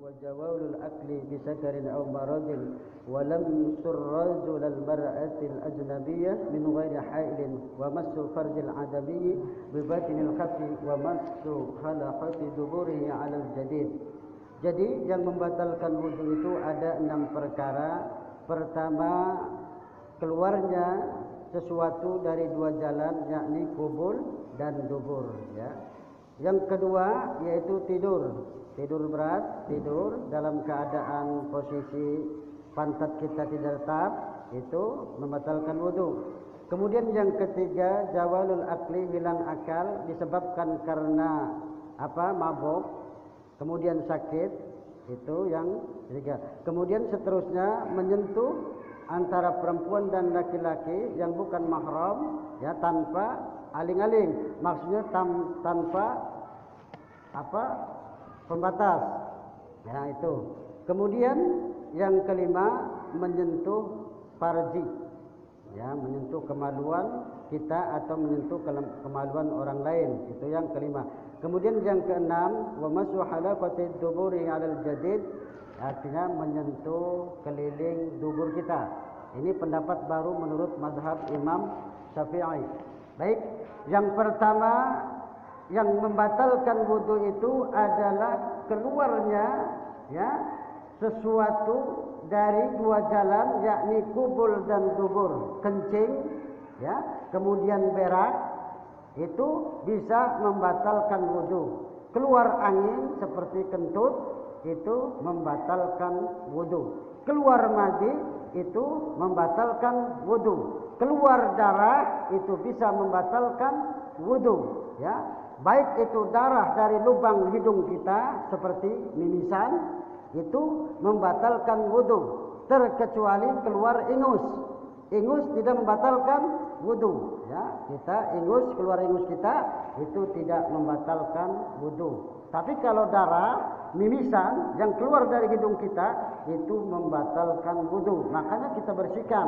وجوال الأكل بسكر أو مرض ولم يسر رجل المرأة الأجنبية من غير حائل ومس فرج العدمي بباطن الخف ومس خلقة دبره على الجديد. Jadi yang membatalkan wudu itu ada 6 perkara. Pertama, keluarnya sesuatu dari 2 jalan, yakni kubul dan dubur, ya. Yang kedua yaitu tidur berat, tidur dalam keadaan posisi pantat kita tidak tetap, itu membatalkan wudu. Kemudian yang ketiga, jawalul akli, hilang akal disebabkan karena mabuk. Kemudian sakit, itu yang ketiga. Kemudian seterusnya menyentuh antara perempuan dan laki-laki yang bukan mahram, ya, tanpa aling-aling. Maksudnya tanpa pembatas. Ya, itu. Kemudian yang kelima menyentuh farji. Ya, menyentuh kemaluan kita atau menyentuh kemaluan orang lain. Itu yang kelima. Kemudian yang keenam, wa masu halaqatid duburi 'alal jadid, artinya menyentuh keliling dubur kita. Ini pendapat baru menurut mazhab Imam Syafi'i. Baik, yang pertama yang membatalkan wudu itu adalah keluarnya, ya, sesuatu dari 2 jalan, yakni kubul dan dubur. Kencing, ya, kemudian berak, itu bisa membatalkan wudu. Keluar angin seperti kentut itu membatalkan wudu. Keluar madi itu membatalkan wudu. Keluar darah itu bisa membatalkan wudu, ya. Baik itu darah dari lubang hidung kita seperti mimisan, itu membatalkan wudu, terkecuali keluar ingus. Ingus tidak membatalkan wudu, ya. Kita keluar ingus kita itu tidak membatalkan wudu. Tapi kalau darah mimisan yang keluar dari hidung kita itu membatalkan wudu. Makanya kita bersihkan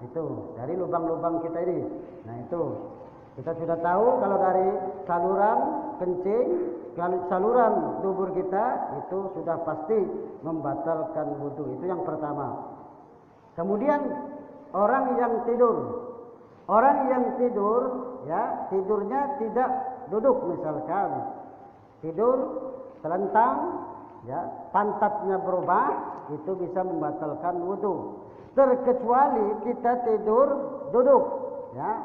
itu dari lubang-lubang kita ini. Nah, itu kita sudah tahu kalau dari saluran kencing, kalau saluran dubur kita itu sudah pasti membatalkan wudu. Itu yang pertama. Kemudian orang yang tidur, ya, tidurnya tidak duduk, misalkan tidur telentang, ya, pantatnya berubah, itu bisa membatalkan wudu. Terkecuali kita tidur duduk, ya,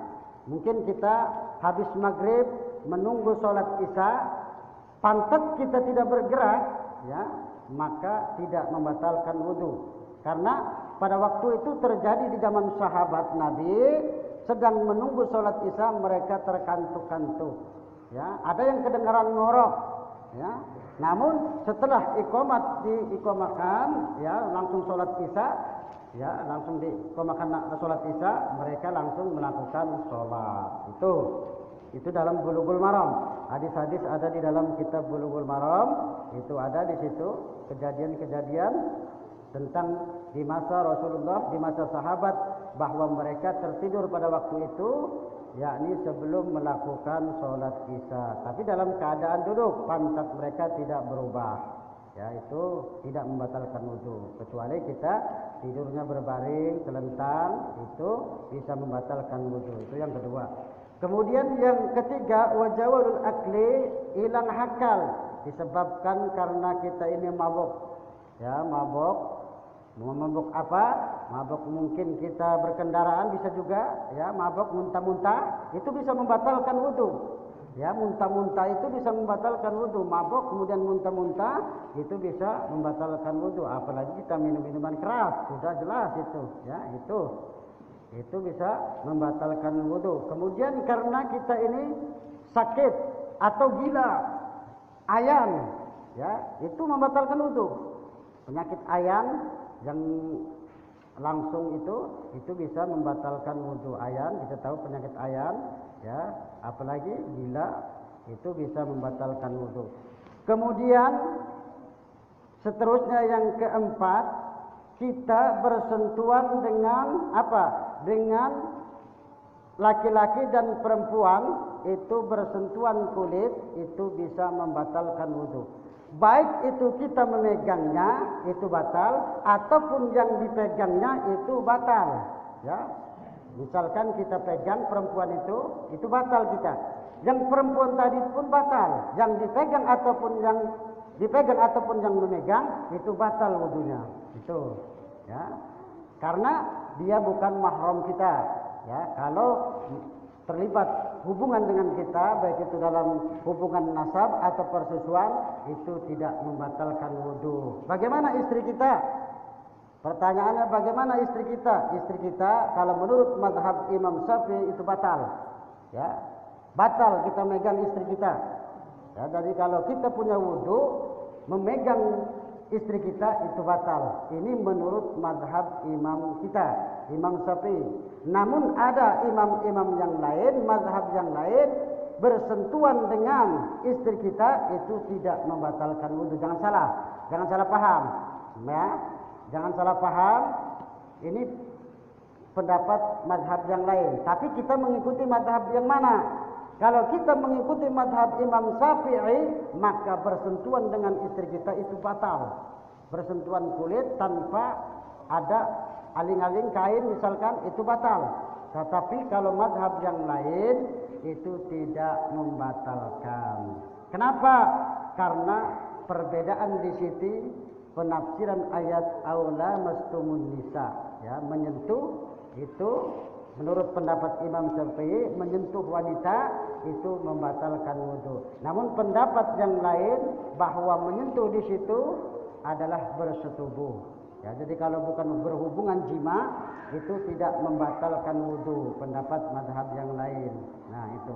mungkin kita habis maghrib menunggu sholat isya, pantat kita tidak bergerak, ya, maka tidak membatalkan wudu. Karena pada waktu itu terjadi di zaman sahabat Nabi, sedang menunggu sholat isya mereka terkantuk-kantuk. Ya, ada yang kedengaran ngorok. Ya, namun setelah diiqamahkan, ya, langsung sholat isya, ya, langsung diiqamahkan sholat isya, mereka langsung melakukan sholat. Itu dalam Bulughul Maram. Hadis-hadis ada di dalam kitab Bulughul Maram. Itu ada di situ kejadian-kejadian tentang di masa Rasulullah, di masa sahabat, bahwa mereka tertidur pada waktu itu, yakni sebelum melakukan sholat isya. Tapi dalam keadaan duduk, pantat mereka tidak berubah. Ya, itu tidak membatalkan wudu. Kecuali kita tidurnya berbaring, telentang, itu bisa membatalkan wudu. Itu yang kedua. Kemudian yang ketiga, wajawalul akli, hilang akal, disebabkan karena kita ini mabuk. Ya, mabuk. Mabuk apa? Mabuk mungkin kita berkendaraan, bisa juga, ya, mabuk muntah-muntah, itu bisa membatalkan wudu. Ya, muntah-muntah itu bisa membatalkan wudu. Mabuk kemudian muntah-muntah itu bisa membatalkan wudu. Apalagi kita minum minuman keras, sudah jelas itu, ya, itu bisa membatalkan wudu. Kemudian karena kita ini sakit atau gila, ayan, ya, itu membatalkan wudu. Penyakit ayan yang langsung itu bisa membatalkan wudu. Ayan, kita tahu penyakit ayan, ya, apalagi gila itu bisa membatalkan wudu. Kemudian seterusnya yang keempat, kita bersentuhan dengan apa? Dengan laki-laki dan perempuan, itu bersentuhan kulit itu bisa membatalkan wudu. baik itu kita memegangnya itu batal ataupun yang dipegangnya itu batal, ya. Misalkan kita pegang perempuan itu batal kita. Yang perempuan tadi pun batal, yang dipegang ataupun yang memegang itu batal wudunya. Itu, ya. Karena dia bukan mahram kita, ya. Kalau terlibat hubungan dengan kita, baik itu dalam hubungan nasab atau persusuan, itu tidak membatalkan wudu. Bagaimana istri kita? Pertanyaannya, bagaimana istri kita? Istri kita kalau menurut mazhab Imam Syafi'i itu batal, ya. Batal kita megang istri kita, ya. Jadi kalau kita punya wudu, memegang istri kita itu batal. Ini menurut mazhab imam kita, Imam Syafi'i. Namun ada imam-imam yang lain, mazhab yang lain, bersentuhan dengan istri kita itu tidak membatalkan wudu. Jangan salah paham, ya. Jangan salah paham. Ini pendapat mazhab yang lain. Tapi kita mengikuti mazhab yang mana? Kalau kita mengikuti mazhab Imam Syafi'i, maka bersentuhan dengan istri kita itu batal. Bersentuhan kulit tanpa ada aling-aling kain misalkan, itu batal. Tetapi kalau mazhab yang lain itu tidak membatalkan. Kenapa? Karena perbedaan di sini penafsiran ayat aula mastumun nisa, ya, menyentuh itu menurut pendapat Imam Syafi'i menyentuh wanita itu membatalkan wudu. Namun pendapat yang lain bahwa menyentuh di situ adalah bersetubuh, ya. Jadi kalau bukan berhubungan jima itu tidak membatalkan wudu, pendapat mazhab yang lain. Nah, itu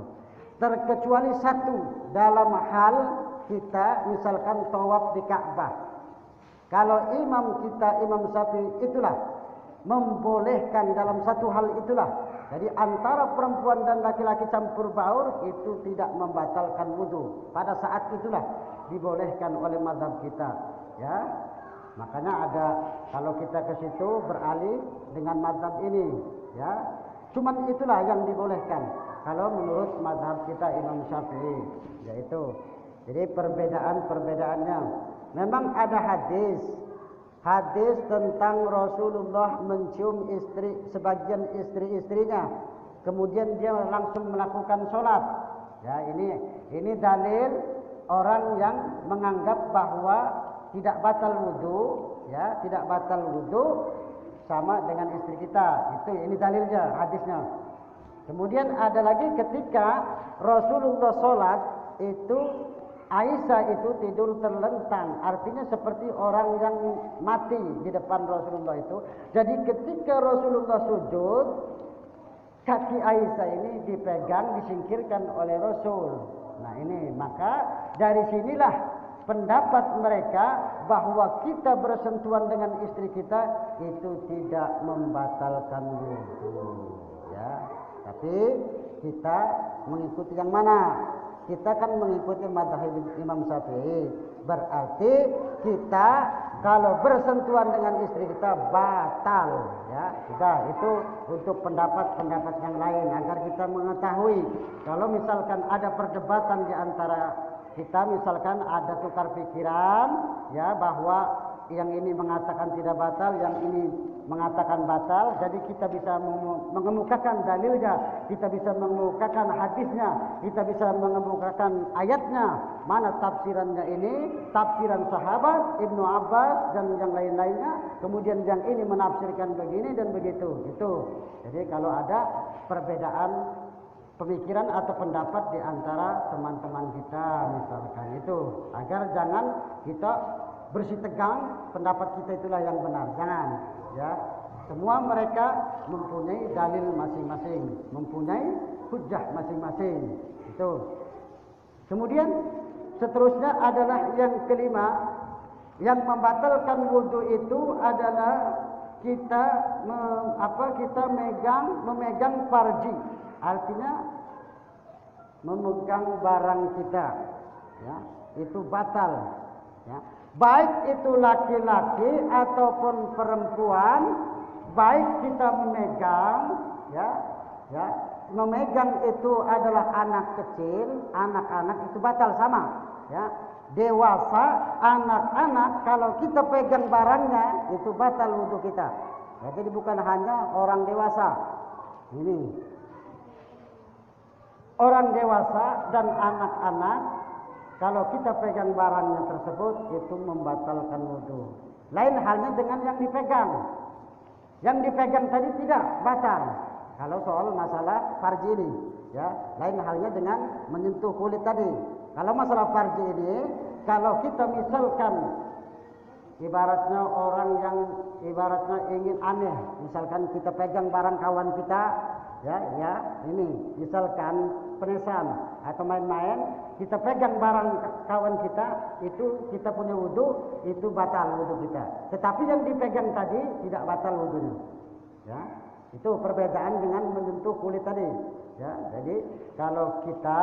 terkecuali satu, dalam hal kita misalkan tawaf di Ka'bah. Kalau imam kita, Imam Syafi'i itulah membolehkan dalam satu hal itulah. Jadi antara perempuan dan laki-laki campur baur itu tidak membatalkan wudu. Pada saat itulah dibolehkan oleh mazhab kita, ya. Makanya ada, kalau kita ke situ beralih dengan mazhab ini, ya. Cuman itulah yang dibolehkan kalau menurut mazhab kita Imam Syafi'i, yaitu. Jadi perbedaannya. Memang ada hadis tentang Rasulullah mencium sebagian istri-istrinya, kemudian dia langsung melakukan sholat. Ya, ini dalil orang yang menganggap bahwa tidak batal wudu, ya, tidak batal wudu sama dengan istri kita. Ini dalilnya, hadisnya. Kemudian ada lagi ketika Rasulullah sholat itu Aisyah itu tidur terlentang, artinya seperti orang yang mati di depan Rasulullah itu. Jadi ketika Rasulullah sujud, kaki Aisyah ini dipegang, disingkirkan oleh Rasul. Nah, ini maka dari sinilah pendapat mereka bahwa kita bersentuhan dengan istri kita itu tidak membatalkan wudu, ya. Tapi kita mengikuti yang mana? Kita kan mengikuti mazhab Imam Syafi'i. Berarti kita kalau bersentuhan dengan istri kita batal, ya. Sudah, itu untuk pendapat-pendapat yang lain agar kita mengetahui. Kalau misalkan ada perdebatan di antara kita, misalkan ada tukar pikiran, ya, bahwa yang ini mengatakan tidak batal, yang ini mengatakan batal, jadi kita bisa mengemukakan dalilnya, kita bisa mengemukakan hadisnya, kita bisa mengemukakan ayatnya, mana tafsirannya ini, tafsiran sahabat, Ibnu Abbas dan yang lain-lainnya, kemudian yang ini menafsirkan begini dan begitu, gitu. Jadi kalau ada perbedaan pemikiran atau pendapat di antara teman-teman kita misalkan itu, agar jangan kita bersih tegang pendapat kita itulah yang benar, jangan, ya. Semua mereka mempunyai dalil masing-masing, mempunyai hujjah masing-masing, itu. Kemudian seterusnya adalah yang kelima, yang membatalkan wudu itu adalah kita memegang farji, artinya memegang barang kita, ya, itu batal, ya. Baik itu laki-laki ataupun perempuan, baik kita memegang, ya, memegang itu adalah anak kecil, anak-anak itu batal sama, ya. Dewasa, anak-anak kalau kita pegang barangnya itu batal wudu kita. Ya, jadi bukan hanya orang dewasa. Ini orang dewasa dan anak-anak kalau kita pegang barangnya tersebut itu membatalkan wudu. Lain halnya dengan yang dipegang. Yang dipegang tadi tidak batal. Kalau soal masalah farji ini, ya, lain halnya dengan menyentuh kulit tadi. Kalau masalah farji ini, kalau kita misalkan ibaratnya orang yang ibaratnya ingin aneh, misalkan kita pegang barang kawan kita, ya, ini misalkan penesan atau main-main, kita pegang barang kawan kita, itu kita punya wudu, itu batal wudu kita. Tetapi yang dipegang tadi tidak batal wudunya, ya. Itu perbedaan dengan menyentuh kulit tadi, ya. Jadi kalau kita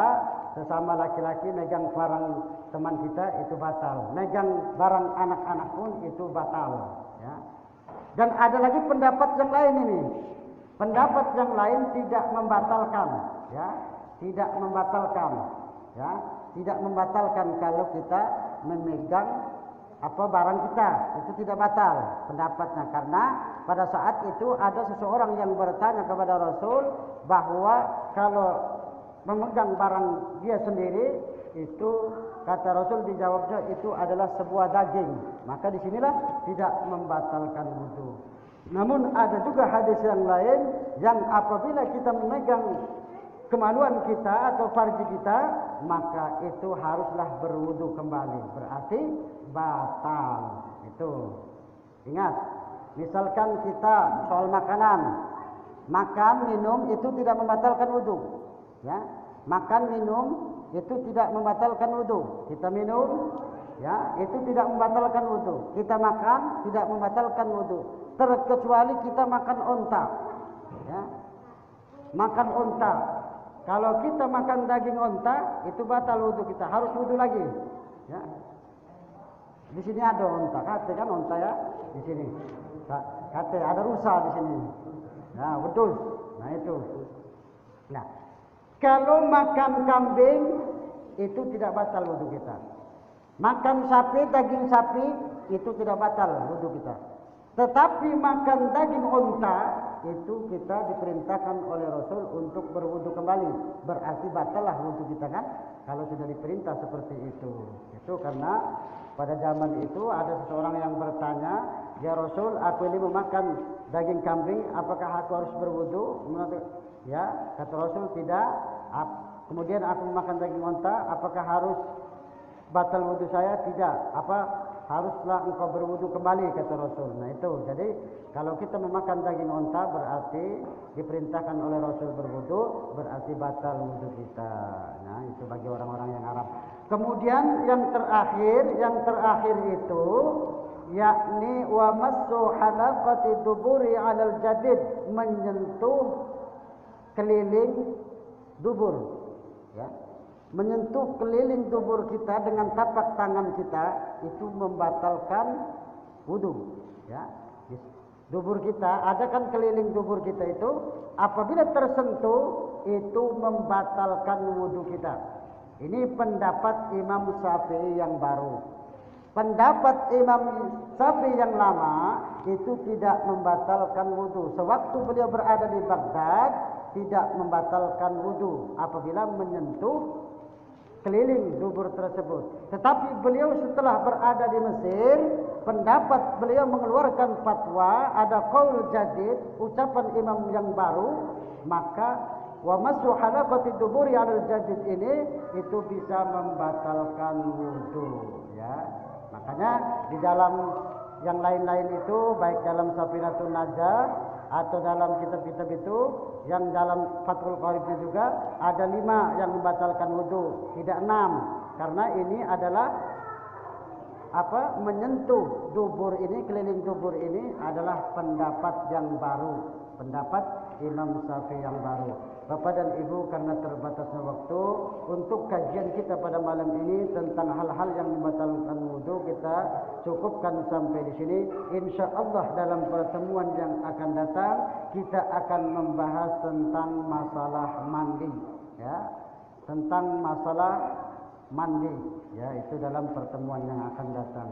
sesama laki-laki megang barang teman kita itu batal, megang barang anak-anak pun itu batal, ya. Dan ada lagi pendapat yang lain ini. Pendapat yang lain tidak membatalkan, ya, tidak membatalkan, ya, tidak membatalkan kalau kita memegang barang kita, itu tidak batal pendapatnya, karena pada saat itu ada seseorang yang bertanya kepada Rasul bahwa kalau memegang barang dia sendiri itu, kata Rasul dijawabnya itu adalah sebuah daging, maka disinilah tidak membatalkan wudu. Namun ada juga hadis yang lain yang apabila kita memegang kemaluan kita atau farji kita, maka itu haruslah berwudu kembali, berarti batal. Itu ingat, misalkan kita soal makanan, makan minum itu tidak membatalkan wudu, ya. Makan minum itu tidak membatalkan wudu. Kita minum, ya, itu tidak membatalkan wudu. Kita makan tidak membatalkan wudu, terkecuali kita makan onta, ya. Makan onta, kalau kita makan daging onta itu batal wudu kita, harus wudu lagi, ya. Di sini ada onta, kate kan onta, ya, di sini. Kate ada rusa di sini. Nah, betul. Nah, itu. Nah, kalau makan kambing itu tidak batal wudu kita. Makan sapi, daging sapi itu tidak batal wudu kita. Tetapi makan daging onta itu kita diperintahkan oleh Rasul untuk berwudu kembali. Berarti batallah wudu kita, kan? Kalau sudah diperintah seperti itu. Itu karena pada zaman itu ada seseorang yang bertanya, "Ya Rasul, aku ini memakan daging kambing, apakah aku harus berwudu?" Ya, kata Rasul, "Tidak." Kemudian aku memakan daging onta, apakah harus batal wudu saya? Tidak. Haruslah engkau berwudu kembali, kata Rasul. Nah, itu. Jadi kalau kita memakan daging onta berarti diperintahkan oleh Rasul berwudu, berarti batal wudu kita. Nah, itu bagi orang-orang yang Arab. Kemudian yang terakhir itu yakni wa massu halaqati duburi 'alal jadid, menyentuh keliling dubur, ya. Menyentuh keliling dubur kita dengan tapak tangan kita itu membatalkan wudu, ya. Dubur kita, ada kan keliling dubur kita itu, apabila tersentuh itu membatalkan wudu kita. Ini pendapat Imam Syafi'i yang baru. Pendapat Imam Syafi'i yang lama itu tidak membatalkan wudu. Sewaktu beliau berada di Baghdad tidak membatalkan wudu apabila menyentuh keliling dubur tersebut. Tetapi beliau setelah berada di Mesir, pendapat beliau mengeluarkan fatwa, ada qaul jadid, ucapan imam yang baru, maka wa masu halaqati duburi 'alal jadid ini itu bisa membatalkan wudu, ya. Makanya di dalam yang lain-lain itu, baik dalam Safinatun Najah atau dalam kitab-kitab itu, yang dalam Fathul Qaribnya juga ada 5 yang membatalkan wudu, tidak 6, karena ini adalah menyentuh dubur ini, keliling dubur ini adalah pendapat yang baru, pendapat Imam Syafi'i yang baru. Bapak dan Ibu, karena terbatasnya waktu, untuk kajian kita pada malam ini tentang hal-hal yang membatalkan wudu kita cukupkan sampai di sini. Insya Allah dalam pertemuan yang akan datang kita akan membahas tentang masalah mandi, ya, tentang masalah mandi, ya, itu dalam pertemuan yang akan datang.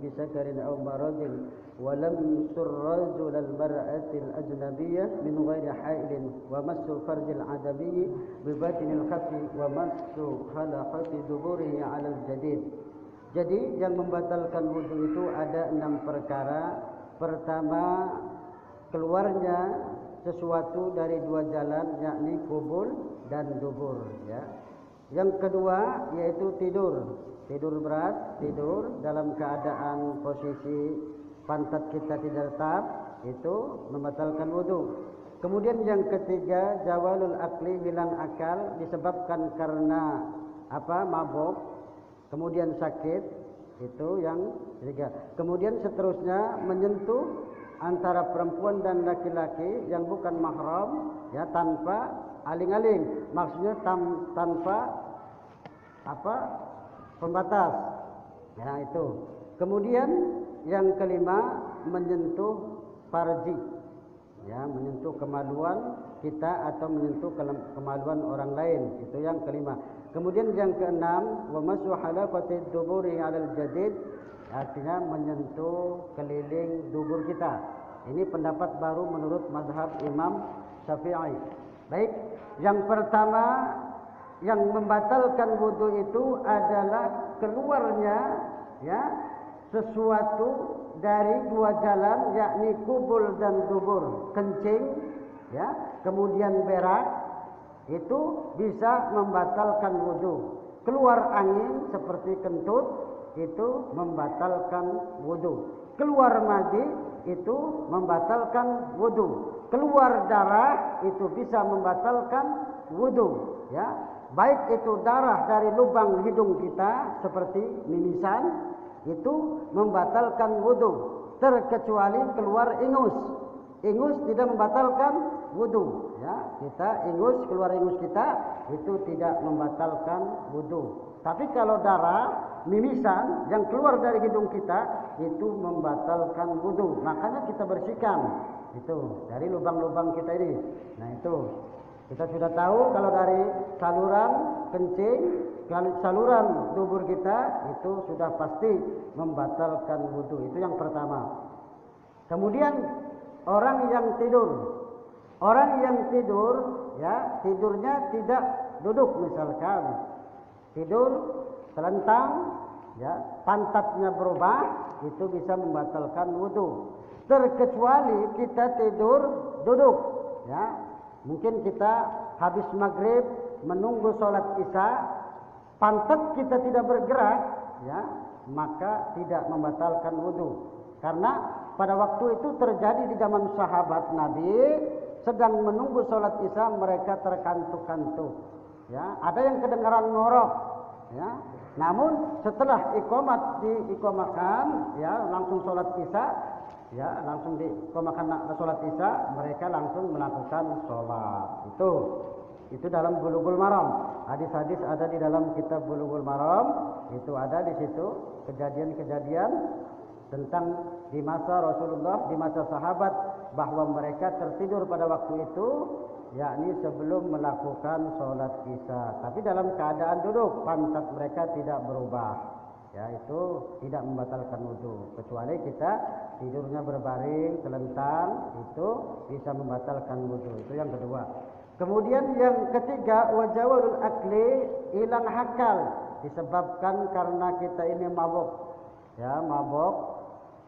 بسكر أو مرض ولم يسر رجل المرأة الأجنبية من غير حائل ومس فرج العدمي بباطن الخف ومس خلقة دبره على الجديد. Jadi yang membatalkan wudu itu ada 6 perkara. Pertama, keluarnya sesuatu dari 2 jalan, yakni kubul dan dubur, ya. Yang kedua yaitu tidur berat, tidur dalam keadaan posisi pantat kita tidak tetap, itu membatalkan wudu. Kemudian yang ketiga, zawalul akli, hilang akal disebabkan karena mabuk, kemudian sakit, itu yang ketiga. Kemudian seterusnya menyentuh antara perempuan dan laki-laki yang bukan mahram, ya, tanpa aling-aling, maksudnya tanpa pembatas, ya, itu. Kemudian yang kelima, menyentuh farji, ya, menyentuh kemaluan kita atau menyentuh kemaluan orang lain, itu yang kelima. Kemudian yang keenam, wa mashu halaqati duburi 'alal jadid, artinya menyentuh keliling dubur kita. Ini pendapat baru menurut mazhab Imam Syafi'i. Baik, yang pertama yang membatalkan wudu itu adalah keluarnya, ya, sesuatu dari 2 jalan, yakni kubul dan dubur. Kencing, ya, kemudian berak, itu bisa membatalkan wudu. Keluar angin seperti kentut itu membatalkan wudu. Keluar madi itu membatalkan wudu. Keluar darah itu bisa membatalkan wudu, ya. Baik itu darah dari lubang hidung kita seperti mimisan, itu membatalkan wudu, terkecuali keluar ingus. Ingus tidak membatalkan wudu, ya. Kita ingus, keluar ingus kita itu tidak membatalkan wudu. Tapi kalau darah mimisan yang keluar dari hidung kita itu membatalkan wudu. Makanya kita bersihkan itu dari lubang-lubang kita ini. Nah, itu kita sudah tahu kalau dari saluran kencing, saluran dubur kita itu sudah pasti membatalkan wudu. Itu yang pertama. Kemudian orang yang tidur, ya, tidurnya tidak duduk, misalkan tidur telentang, ya, pantatnya berubah, itu bisa membatalkan wudu. Terkecuali kita tidur duduk, ya. Mungkin kita habis maghrib menunggu sholat isya, pantat kita tidak bergerak, ya, maka tidak membatalkan wudu. Karena pada waktu itu terjadi di zaman sahabat Nabi, sedang menunggu sholat isya mereka terkantuk-kantuk, ya. Ada yang kedengaran ngorok, ya. Namun setelah diiqamahkan, ya, langsung sholat isya, ya, langsung diiqamahkan sholat isya, mereka langsung melakukan sholat. Itu dalam Bulughul Maram. Hadis-hadis ada di dalam kitab Bulughul Maram, itu ada di situ kejadian-kejadian tentang di masa Rasulullah, di masa sahabat bahwa mereka tertidur pada waktu itu, yakni sebelum melakukan sholat isya. Tapi dalam keadaan duduk, pantat mereka tidak berubah. Ya, itu tidak membatalkan wudu. Kecuali kita tidurnya berbaring, telentang, itu bisa membatalkan wudu. Itu yang kedua. Kemudian yang ketiga, wajawalul akli, hilang akal disebabkan karena kita ini mabuk. Ya, mabuk.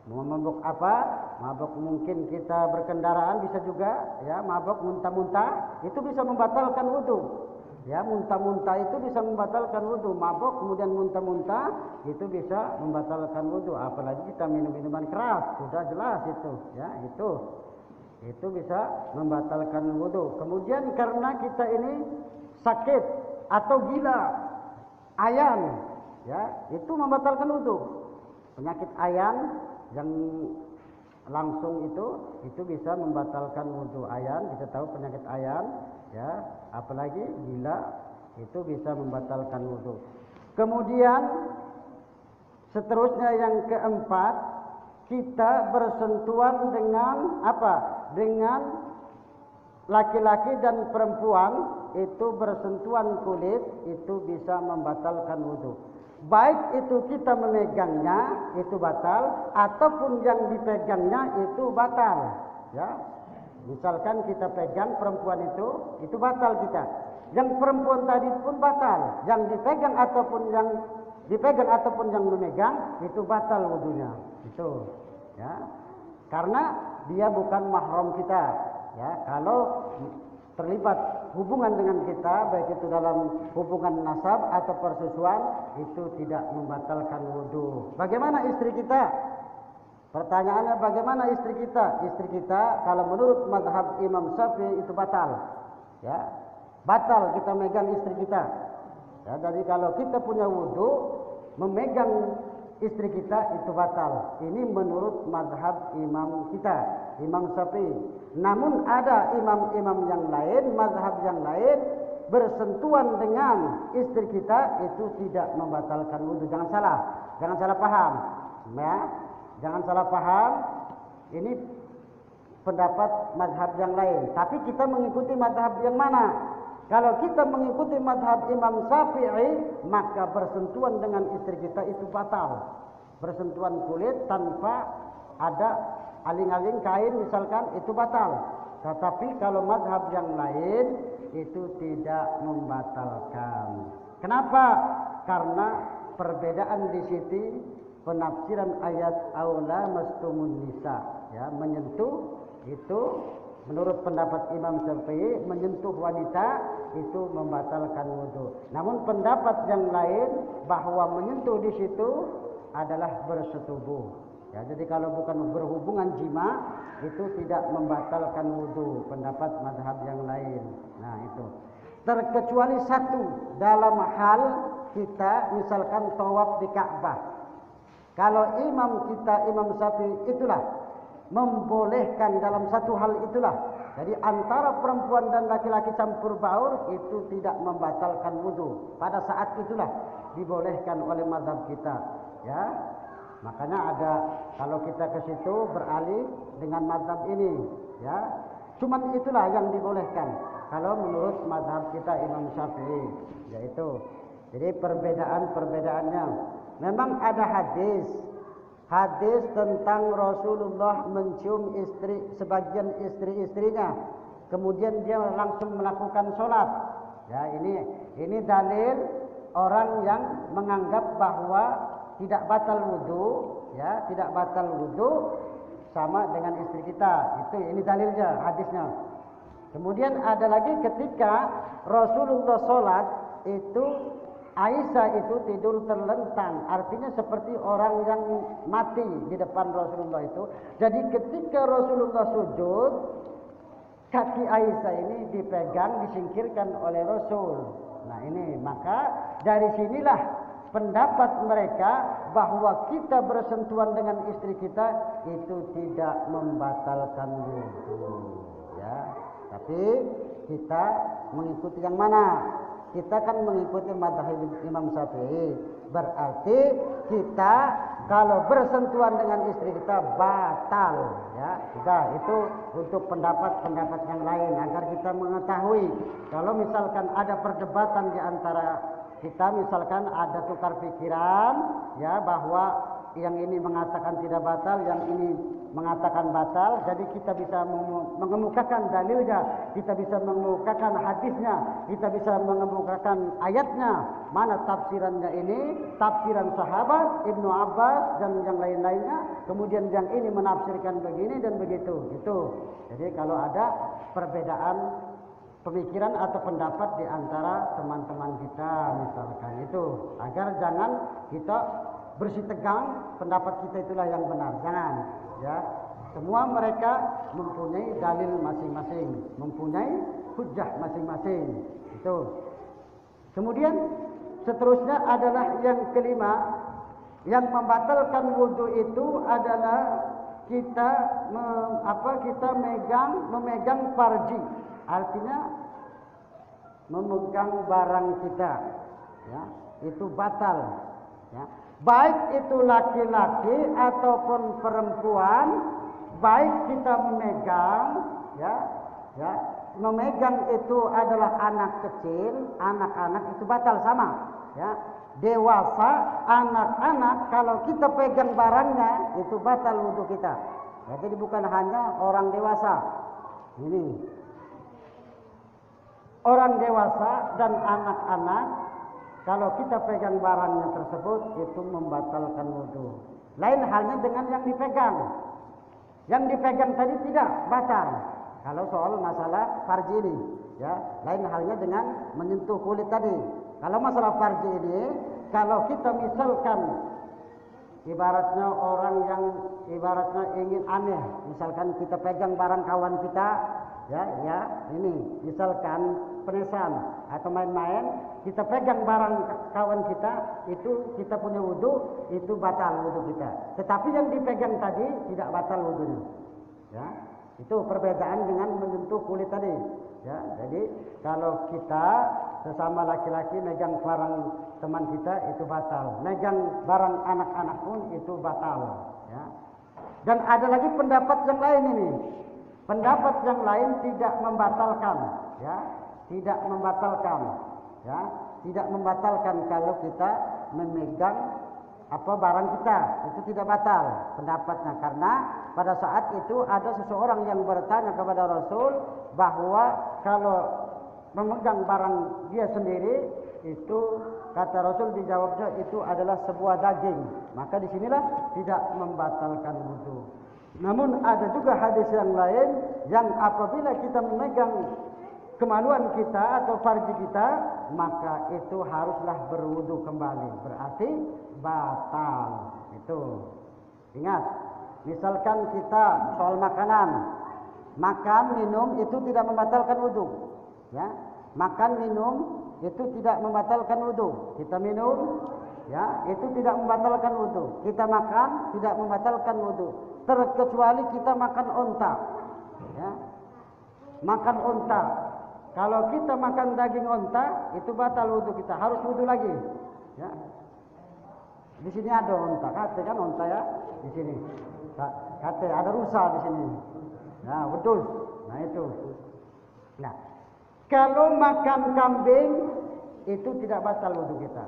Mabuk apa? Mabuk mungkin kita berkendaraan bisa juga, ya, mabuk muntah-muntah, itu bisa membatalkan wudu. Ya, muntah-muntah itu bisa membatalkan wudu. Mabuk kemudian muntah-muntah itu bisa membatalkan wudu. Apalagi kita minum minuman keras, sudah jelas itu. Ya, itu bisa membatalkan wudu. Kemudian karena kita ini sakit atau gila, ayan, ya, itu membatalkan wudu. Penyakit ayan yang langsung itu bisa membatalkan wudu. Ayan, kita tahu penyakit ayan, ya, apalagi gila itu bisa membatalkan wudu. Kemudian seterusnya yang keempat, kita bersentuhan dengan apa? Dengan laki-laki dan perempuan itu bersentuhan kulit itu bisa membatalkan wudu. Baik itu kita memegangnya itu batal, ataupun yang dipegangnya itu batal. Ya, misalkan kita pegang perempuan itu batal kita. Yang perempuan tadi pun batal. Yang dipegang ataupun yang memegang itu batal wudunya. Itu, ya, karena dia bukan mahram kita. Ya, kalau terlibat hubungan dengan kita, baik itu dalam hubungan nasab atau persusuan, itu tidak membatalkan wudu. Bagaimana istri kita? Pertanyaannya, bagaimana istri kita? Istri kita kalau menurut mazhab Imam Syafi'i itu batal. Ya, batal kita megang istri kita. Ya, jadi kalau kita punya wudu, memegang istri kita itu batal. Ini menurut mazhab imam kita, Imam Syafi'i. Namun ada imam-imam yang lain, mazhab yang lain, bersentuhan dengan istri kita itu tidak membatalkan wudu. Jangan salah paham. Ya, jangan salah paham. Ini pendapat mazhab yang lain. Tapi kita mengikuti mazhab yang mana? Kalau kita mengikuti mazhab Imam Syafi'i, maka bersentuhan dengan istri kita itu batal. Bersentuhan kulit tanpa ada aling-aling kain misalkan, itu batal. Tetapi kalau mazhab yang lain itu tidak membatalkan. Kenapa? Karena perbedaan di sini penafsiran ayat aula mastumun nisa, ya, menyentuh itu menurut pendapat Imam Syafi'i menyentuh wanita itu membatalkan wudu. Namun pendapat yang lain bahwa menyentuh di situ adalah bersetubuh. Ya, jadi kalau bukan berhubungan jima itu tidak membatalkan wudu, pendapat mazhab yang lain. Nah, itu. Terkecuali satu, dalam hal kita misalkan tawaf di Ka'bah. Kalau imam kita, Imam Syafi'i itulah membolehkan dalam satu hal itulah. Jadi antara perempuan dan laki-laki campur baur itu tidak membatalkan wudu. Pada saat itulah dibolehkan oleh mazhab kita. Ya, makanya ada kalau kita ke situ beralih dengan mazhab ini. Ya, cuman itulah yang dibolehkan. Kalau menurut mazhab kita Imam Syafi'i, yaitu. Jadi perbedaannya. Memang ada hadis tentang Rasulullah mencium sebagian istri-istrinya, kemudian dia langsung melakukan sholat. Ya, ini dalil orang yang menganggap bahwa tidak batal wudu, ya, tidak batal wudu sama dengan istri kita. Ini dalilnya, hadisnya. Kemudian ada lagi ketika Rasulullah sholat itu Aisyah itu tidur terlentang, artinya seperti orang yang mati di depan Rasulullah itu. Jadi ketika Rasulullah sujud, kaki Aisyah ini dipegang, disingkirkan oleh Rasul. Nah, ini maka dari sinilah pendapat mereka bahwa kita bersentuhan dengan istri kita itu tidak membatalkan wudu. Ya, tapi kita mengikuti yang mana? kita kan mengikuti mazhab Imam Syafi'i. Berarti kita kalau bersentuhan dengan istri kita batal, ya. Sudah, itu untuk pendapat-pendapat yang lain agar kita mengetahui kalau misalkan ada perdebatan di antara kita, misalkan ada tukar pikiran, ya, bahwa yang ini mengatakan tidak batal, yang ini mengatakan batal, jadi kita bisa mengemukakan dalilnya, kita bisa mengemukakan hadisnya, kita bisa mengemukakan ayatnya, mana tafsirannya ini, tafsiran sahabat, Ibnu Abbas dan yang lain-lainnya, kemudian yang ini menafsirkan begini dan begitu, gitu. Jadi kalau ada perbedaan pemikiran atau pendapat di antara teman-teman kita misalkan itu, agar jangan kita bersih tegang pendapat kita itulah yang benar, jangan, ya. Semua mereka mempunyai dalil masing-masing, mempunyai hujjah masing-masing, itu. Kemudian seterusnya adalah yang kelima, yang membatalkan wudu itu adalah kita memegang farji, artinya memegang barang kita, ya, itu batal, ya. Baik itu laki-laki ataupun perempuan, baik kita memegang, ya, memegang itu adalah anak kecil, anak-anak itu batal sama, ya. Dewasa, anak-anak, kalau kita pegang barangnya itu batal wudu kita. Ya, jadi bukan hanya orang dewasa. Ini orang dewasa dan anak-anak, kalau kita pegang barangnya tersebut itu membatalkan wudu. Lain halnya dengan yang dipegang. Yang dipegang tadi tidak batal. Kalau soal masalah farji ini, ya, lain halnya dengan menyentuh kulit tadi. Kalau masalah farji ini, kalau kita misalkan ibaratnya orang yang ibaratnya ingin aneh, misalkan kita pegang barang kawan kita, ya, ini misalkan penesan atau main-main, kita pegang barang kawan kita, itu kita punya wudu, itu batal wudu kita. Tetapi yang dipegang tadi tidak batal wudunya, ya. Itu perbedaan dengan menyentuh kulit tadi, ya. Jadi kalau kita sesama laki-laki megang barang teman kita itu batal, megang barang anak-anak pun itu batal, ya. Dan ada lagi pendapat yang lain ini. Pendapat yang lain tidak membatalkan, ya, tidak membatalkan, ya, tidak membatalkan kalau kita memegang barang kita, itu tidak batal pendapatnya, karena pada saat itu ada seseorang yang bertanya kepada Rasul bahwa kalau memegang barang dia sendiri itu, kata Rasul, dijawabnya itu adalah sebuah daging, maka disinilah tidak membatalkan wudu. Namun ada juga hadis yang lain yang apabila kita memegang kemaluan kita atau farji kita, maka itu haruslah berwudu kembali, berarti batal. Itu ingat, misalkan kita soal makanan, makan minum itu tidak membatalkan wudu, ya. Makan minum itu tidak membatalkan wudu. Kita minum, ya, itu tidak membatalkan wudu. Kita makan tidak membatalkan wudu, terkecuali kita makan onta, ya. Makan onta, kalau kita makan daging onta itu batal wudu kita, harus wudu lagi, ya. Di sini ada onta, kate kan onta, ya, di sini. Kate ada rusa di sini. Nah, betul. Nah, itu. Nah, kalau makan kambing itu tidak batal wudu kita.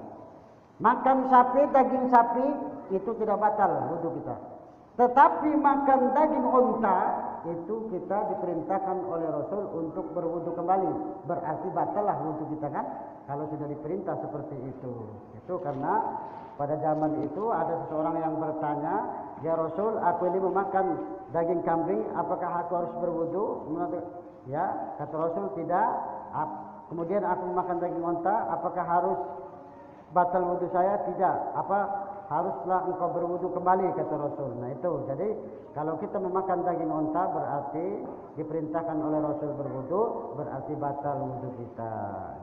Makan sapi, daging sapi itu tidak batal wudu kita. Tetapi makan daging unta itu kita diperintahkan oleh Rasul untuk berwudu kembali. Berarti batallah wudu kita, kan? Kalau sudah diperintah seperti itu. Itu karena pada zaman itu ada seseorang yang bertanya, "Ya Rasul, aku ini memakan daging kambing, apakah aku harus berwudu?" Ya, kata Rasul, tidak. Kemudian aku memakan daging unta, apakah harus batal wudu saya? Tidak. Haruslah engkau berwudu kembali, kata Rasul. Nah, itu. Jadi kalau kita memakan daging unta berarti diperintahkan oleh Rasul berwudu, berarti batal wudu kita.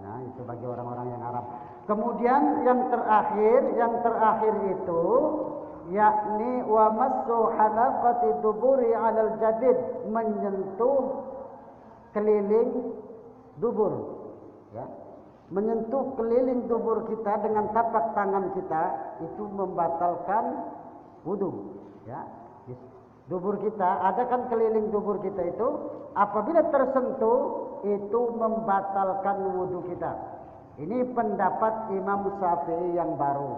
Nah, itu bagi orang-orang yang Arab. Kemudian yang terakhir itu yakni wa massu halaqati duburi 'alal jadid, menyentuh keliling dubur, ya. menyentuh keliling dubur kita dengan tapak tangan kita itu membatalkan wudu. Ya, dubur kita, ada kan keliling dubur kita itu, apabila tersentuh itu membatalkan wudu kita. Ini pendapat Imam Syafi'i yang baru.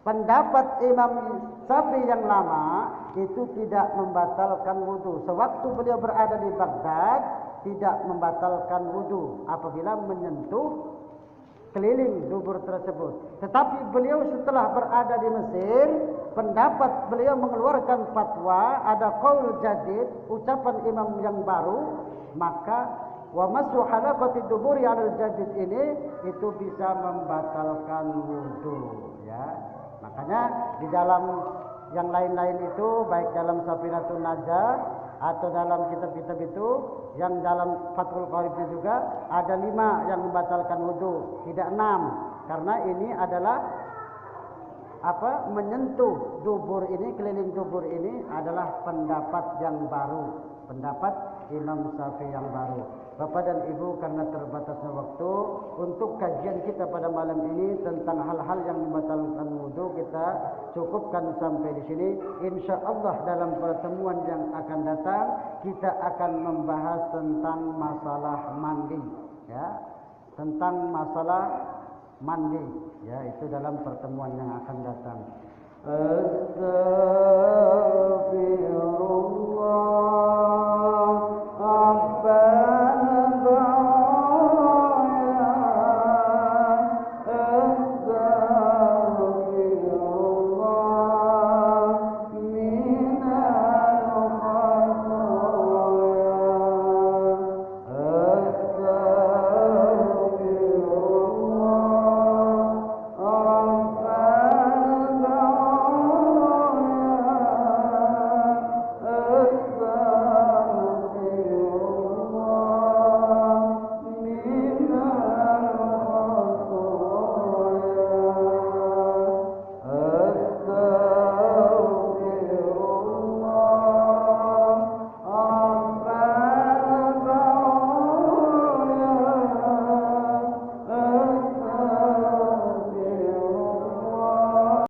Pendapat Imam Syafi'i yang lama itu tidak membatalkan wudu. Sewaktu beliau berada di Baghdad tidak membatalkan wudu apabila menyentuh keliling dubur tersebut. Tetapi beliau setelah berada di Mesir, pendapat beliau mengeluarkan fatwa, ada qaul jadid, ucapan imam yang baru, maka wa masu halaqati duburi 'alal jadid ini itu bisa membatalkan wudu, ya. Makanya di dalam yang lain-lain itu, baik dalam Safinatun Najah atau dalam kitab-kitab itu, yang dalam Fathul Qaribnya juga ada 5 yang membatalkan wudu, tidak 6, karena ini adalah menyentuh dubur ini, keliling dubur ini adalah pendapat yang baru, pendapat Imam Syafi'i yang baru. Bapak dan Ibu, karena terbatasnya waktu, untuk kajian kita pada malam ini tentang hal-hal yang membatalkan wudu kita cukupkan sampai di sini. Insya Allah dalam pertemuan yang akan datang kita akan membahas tentang masalah mandi, ya, tentang masalah mandi, ya, itu dalam pertemuan yang akan datang. Astaghfirullah.